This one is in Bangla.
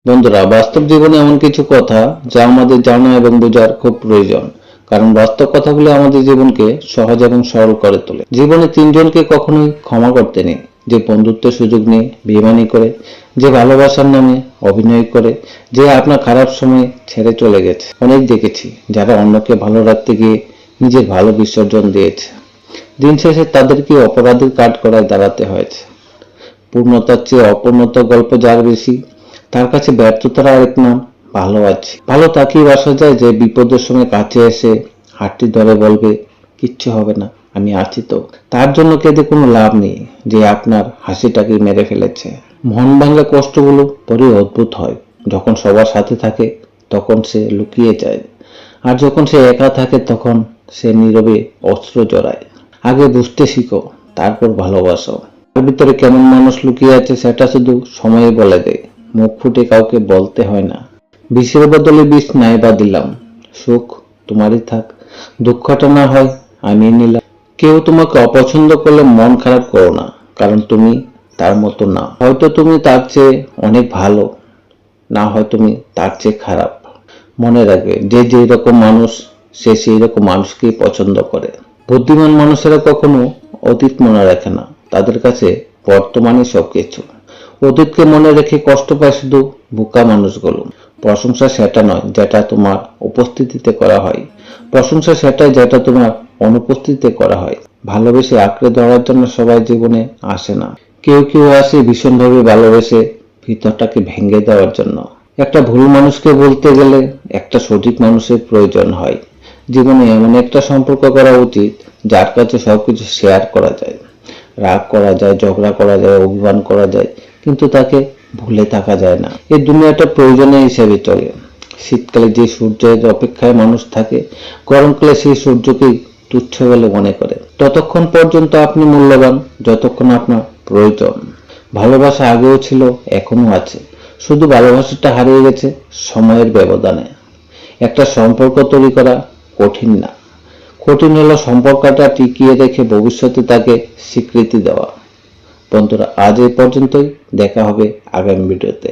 বন্ধুরা, বাস্তব জীবনে এমন কিছু কথা যা আমাদের জানা এবং বোঝার খুব প্রয়োজন, কারণ বাস্তব কথাগুলো আমাদের জীবনকে সহজ এবং সরল করে তোলে। জীবনে তিনজনকে কখনোই ক্ষমা করতে নেই: যে বন্ধুত্বের সুযোগ নিয়ে বেইমানি করে, যে ভালোবাসার নামে অভিনয় করে, যে আপনার খারাপ সময় ছেড়ে চলে গেছে। অনেক দেখেছি যারা অন্যকে ভালো রাখতে গিয়ে নিজের ভালো বিসর্জন দিয়েছে। দিন শেষে তাদেরকে অপরাধীর কাঠগড়ায় দাঁড়াতে হয়েছে। পূর্ণতার চেয়ে অপূর্ণতার গল্প যার বেশি, তার কাছে ব্যর্থতার আরেক নাম ভালো আছে। ভালো তাকেই বাসা যায় যে বিপদের সময় কাছে এসে হাতটি ধরে বলবে, কিচ্ছু হবে না, আমি আছি তো। তার জন্য কেঁদে কোনো লাভ নেই যে আপনার হাসিটাকে মেরে ফেলেছে। মন ভাঙা কষ্টগুলো বড়ই অদ্ভুত হয়। যখন সবার সাথে থাকে তখন সে লুকিয়ে যায়, আর যখন সে একা থাকে তখন সে নীরবে অস্ত্র জড়ায়। আগে বুঝতে শিখো, তারপর ভালোবাসো। তার ভিতরে কেমন মানুষ লুকিয়ে আছে সেটা শুধু সময় বলে দেয়, মুখ ফুটে কাউকে বলতে হয় না। বিষের বদলে বিষ নাই বা দিলাম, সুখ তোমারই থাক, দুঃখটা না হয় আমি নিলাম। কেউ তোমাকে অপছন্দ করলে মন খারাপ করো না, কারণ তুমি তার মতো না। হয়তো তুমি তার চেয়ে অনেক ভালো, না হয় তুমি তার চেয়ে খারাপ। মনে রাখবে, যে যেই রকম মানুষ সে সেই রকম মানুষকেই পছন্দ করে। বুদ্ধিমান মানুষেরা কখনো অতীত মনে রাখে না, তাদের কাছে বর্তমানই সবকিছু। অতীতকে মনে রেখে কষ্ট পায় শুধু বোকা মানুষগুলো। প্রশংসা সেটা নয় যেটা তোমার উপস্থিতিতে করা হয়, প্রশংসা সেটাই যেটা তোমার অনুপস্থিতিতে করা হয়। ভালোবেসে আঁকড়ে ধরার জন্য সবাই জীবনে আসে না, কেউ কেউ আসে ভীষণভাবে ভালোবেসে ভিতরটাকে ভেঙে দেওয়ার জন্য। একটা ভুল মানুষকে বলতে গেলে একটা সঠিক মানুষের প্রয়োজন হয়। জীবনে এমন একটা সম্পর্ক করা উচিত যার কাছে সবকিছু শেয়ার করা যায়, রাগ করা যায়, ঝগড়া করা যায়, অভিমান করা যায়, কিন্তু তাকে ভুলে থাকা যায় না। এই দুনিয়াটা প্রয়োজনীয় হিসেবে চলে। শীতকালে যে সূর্যের অপেক্ষায় মানুষ থাকে, গরমকালে সেই সূর্যকেই তুচ্ছ বলে মনে করে। ততক্ষণ পর্যন্ত আপনি মূল্যবান যতক্ষণ আপনার প্রয়োজন। ভালোবাসা আগেও ছিল, এখনো আছে, শুধু ভালোবাসাটা হারিয়ে গেছে সময়ের ব্যবধানে। একটা সম্পর্ক তৈরি করা কঠিন না, কঠিন হলো সম্পর্কটা টিকিয়ে রেখে ভবিষ্যতে তাকে স্বীকৃতি দেওয়া। বন্ধুরা, আজ এই পর্যন্তই, দেখা হবে আগামী ভিডিওতে।